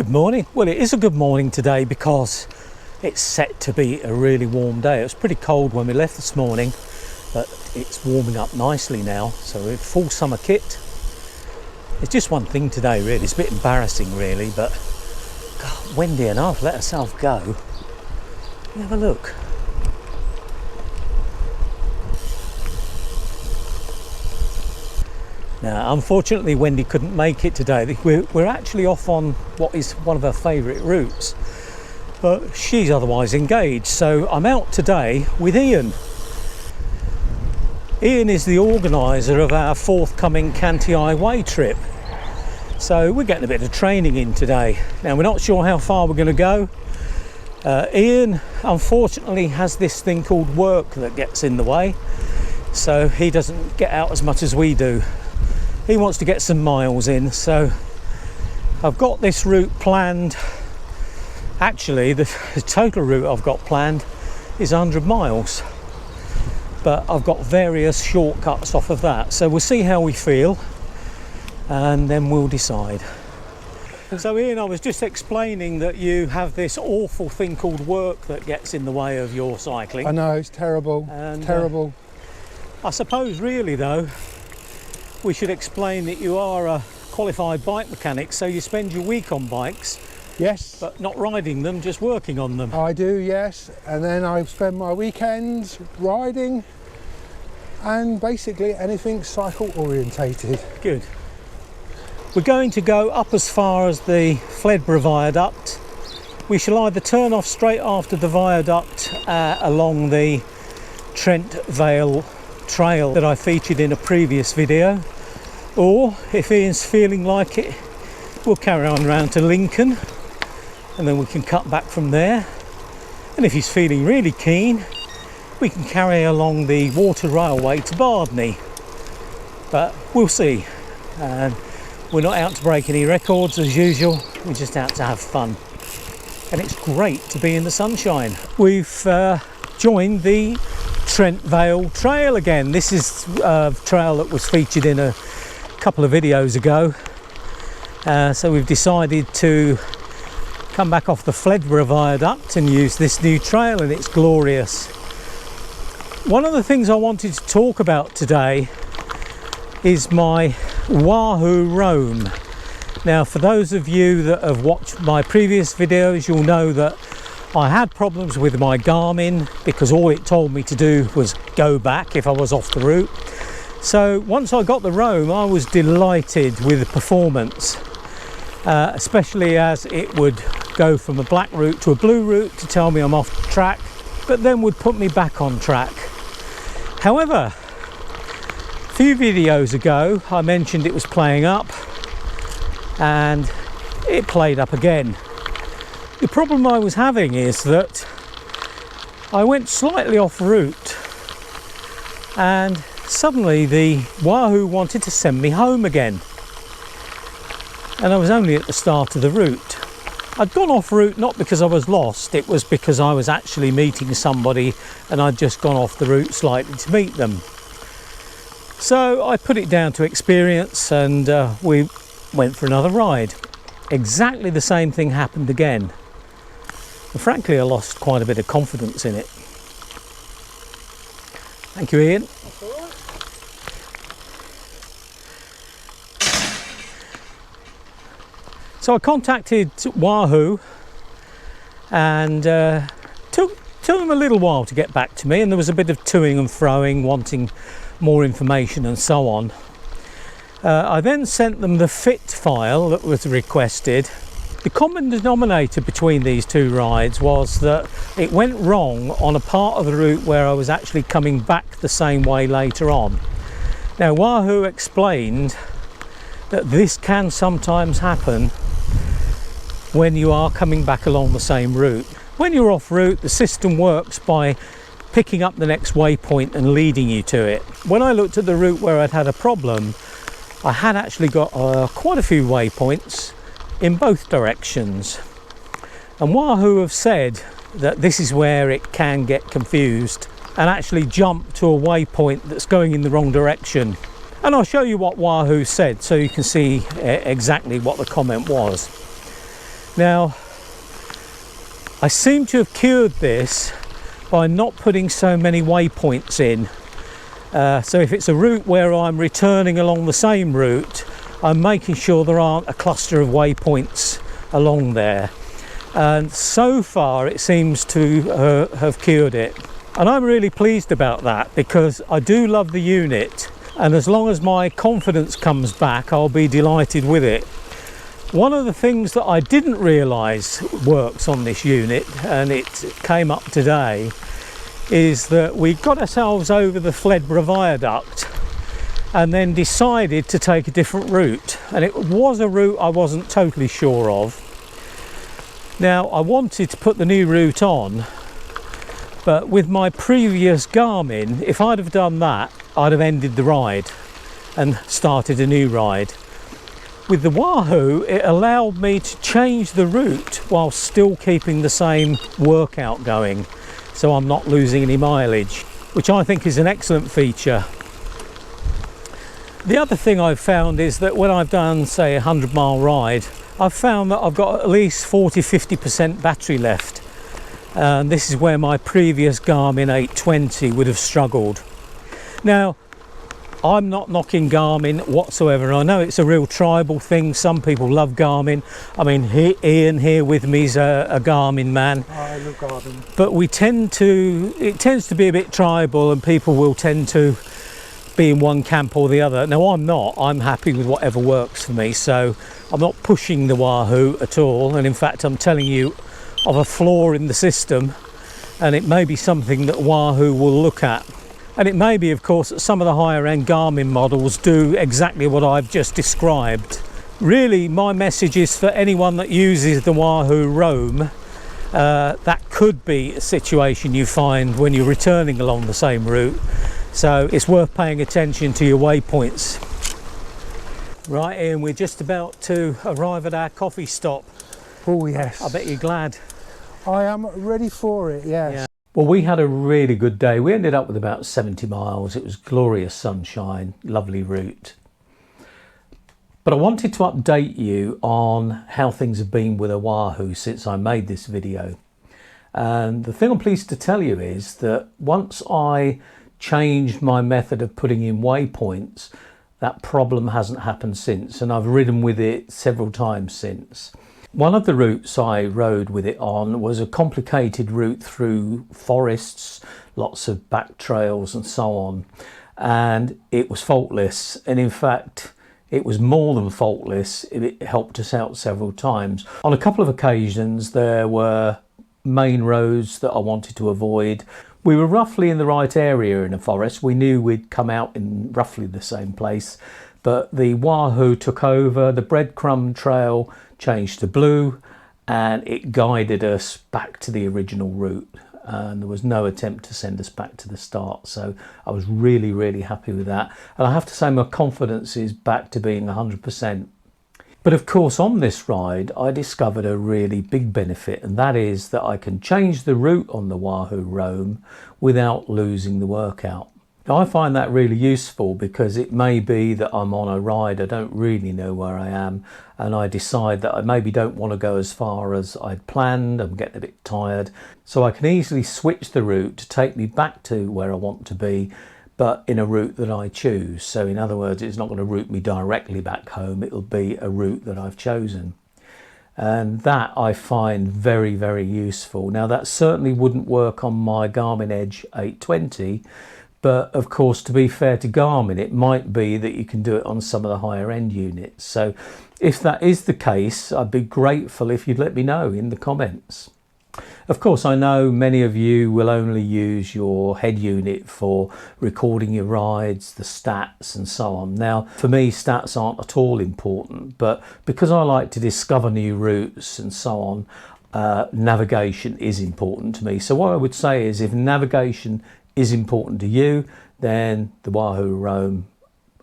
Good morning. Well, it is a good morning today because it's set to be a really warm day. It was pretty cold when we left this morning, but it's warming up nicely now, so we're full summer kit. It's just one thing today really, it's a bit embarrassing really, but God, windy enough. Let ourselves go. Have a look. Now, unfortunately, Wendy couldn't make it today. We're actually off on what is one of her favourite routes, but she's otherwise engaged. So I'm out today with Ian. Ian is the organiser of our forthcoming Canty Way trip. So we're getting a bit of training in today. Now, we're not sure how far we're going to go. Ian, unfortunately, has this thing called work that gets in the way. So he doesn't get out as much as we do. He wants to get some miles in, so I've got this route planned. Actually, the total route I've got planned is 100 miles, but I've got various shortcuts off of that, so we'll see how we feel and then we'll decide. So Ian, I was just explaining that you have this awful thing called work that gets in the way of your cycling. I know, it's terrible, And, terrible. I suppose really though, we should explain that you are a qualified bike mechanic, so you spend your week on bikes. Yes. But not riding them, just working on them. I do, yes. And then I spend my weekends riding and basically anything cycle orientated. Good. We're going to go up as far as the Fledborough Viaduct. We shall either turn off straight after the viaduct along the Trent Vale trail that I featured in a previous video, or if Ian's feeling like it, we'll carry on round to Lincoln and then we can cut back from there. And if he's feeling really keen, we can carry along the water railway to Bardney, but we'll see. And we're not out to break any records as usual, we're just out to have fun, and it's great to be in the sunshine. We've joined the Trent Vale Trail again. This is a trail that was featured in a couple of videos ago, so we've decided to come back off the Fledborough Viaduct and use this new trail, and it's glorious. One of the things I wanted to talk about today is my Wahoo Roam. Now, for those of you that have watched my previous videos, you'll know that I had problems with my Garmin because all it told me to do was go back if I was off the route. So once I got the Roam, I was delighted with the performance, especially as it would go from a black route to a blue route to tell me I'm off track, but then would put me back on track. However, a few videos ago I mentioned it was playing up, and it played up again. The problem I was having is that I went slightly off route and suddenly the Wahoo wanted to send me home again, and I was only at the start of the route. I'd gone off route not because I was lost, it was because I was actually meeting somebody and I'd just gone off the route slightly to meet them. So I put it down to experience and we went for another ride. Exactly the same thing happened again. And frankly, I lost quite a bit of confidence in it. Thank you, Ian. That's all right. So I contacted Wahoo and took them a little while to get back to me, and there was a bit of toing and froing, wanting more information and so on. I then sent them the fit file that was requested. The common denominator between these two rides was that it went wrong on a part of the route where I was actually coming back the same way later on. Now, Wahoo explained that this can sometimes happen when you are coming back along the same route. When you're off route, the system works by picking up the next waypoint and leading you to it. When I looked at the route where I'd had a problem, I had actually got quite a few waypoints in both directions, and Wahoo have said that this is where it can get confused and actually jump to a waypoint that's going in the wrong direction. And I'll show you what Wahoo said so you can see exactly what the comment was. Now, I seem to have cured this by not putting so many waypoints in. So if it's a route where I'm returning along the same route, I'm making sure there aren't a cluster of waypoints along there. And so far it seems to have cured it. And I'm really pleased about that, because I do love the unit, and as long as my confidence comes back, I'll be delighted with it. One of the things that I didn't realise works on this unit, and it came up today, is that we got ourselves over the Fledborough Viaduct and then decided to take a different route. And it was a route I wasn't totally sure of. Now, I wanted to put the new route on, but with my previous Garmin, if I'd have done that, I'd have ended the ride and started a new ride. With the Wahoo, it allowed me to change the route while still keeping the same workout going, so I'm not losing any mileage, which I think is an excellent feature. The other thing I've found is that when I've done, say, a 100-mile ride, I've found that I've got at least 40–50% battery left. And this is where my previous Garmin 820 would have struggled. Now, I'm not knocking Garmin whatsoever. I know it's a real tribal thing. Some people love Garmin. I mean, Ian here with me is a Garmin man. I love Garmin. But it tends to be a bit tribal, and people will tend to be in one camp or the other. Now, I'm not. I'm happy with whatever works for me. So I'm not pushing the Wahoo at all. And in fact, I'm telling you of a flaw in the system, and it may be something that Wahoo will look at. And it may be, of course, that some of the higher end Garmin models do exactly what I've just described. Really, my message is for anyone that uses the Wahoo Roam, that could be a situation you find when you're returning along the same route. So it's worth paying attention to your waypoints. Right, Ian, we're just about to arrive at our coffee stop. Oh yes. I bet you're glad. I am ready for it, yes. Yeah. Well, we had a really good day. We ended up with about 70 miles. It was glorious sunshine, lovely route. But I wanted to update you on how things have been with a Wahoo since I made this video. And the thing I'm pleased to tell you is that once I changed my method of putting in waypoints, that problem hasn't happened since, and I've ridden with it several times since. One of the routes I rode with it on was a complicated route through forests, lots of back trails and so on, and it was faultless. And in fact, it was more than faultless. It helped us out several times. On a couple of occasions, there were main roads that I wanted to avoid. We were roughly in the right area in the forest. We knew we'd come out in roughly the same place, but the Wahoo took over. The breadcrumb trail changed to blue, and it guided us back to the original route, and there was no attempt to send us back to the start. So I was really, really happy with that, and I have to say my confidence is back to being 100%. But of course, on this ride I discovered a really big benefit, and that is that I can change the route on the Wahoo Roam without losing the workout. Now, I find that really useful, because it may be that I'm on a ride, I don't really know where I am, and I decide that I maybe don't want to go as far as I'd planned, I'm getting a bit tired, so I can easily switch the route to take me back to where I want to be, but in a route that I choose. So in other words, it's not going to route me directly back home, it'll be a route that I've chosen. And that I find very, very useful. Now, that certainly wouldn't work on my Garmin Edge 820, but of course, to be fair to Garmin, it might be that you can do it on some of the higher end units. So if that is the case, I'd be grateful if you'd let me know in the comments. Of course, I know many of you will only use your head unit for recording your rides, the stats and so on. Now, for me, stats aren't at all important, but because I like to discover new routes and so on, navigation is important to me. So what I would say is, if navigation is important to you, then the Wahoo Roam,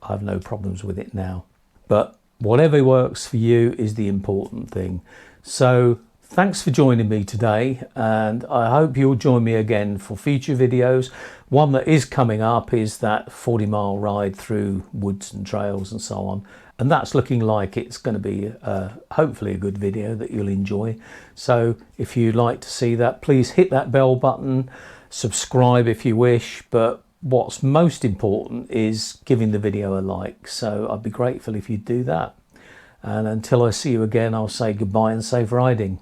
I have no problems with it now. But whatever works for you is the important thing. So Thanks for joining me today, and I hope you'll join me again for future videos. One that is coming up is that 40-mile ride through woods and trails and so on, and that's looking like it's going to be hopefully a good video that you'll enjoy. So if you'd like to see that, please hit that bell button, subscribe if you wish, but what's most important is giving the video a like, so I'd be grateful if you'd do that. And until I see you again, I'll say goodbye and safe riding.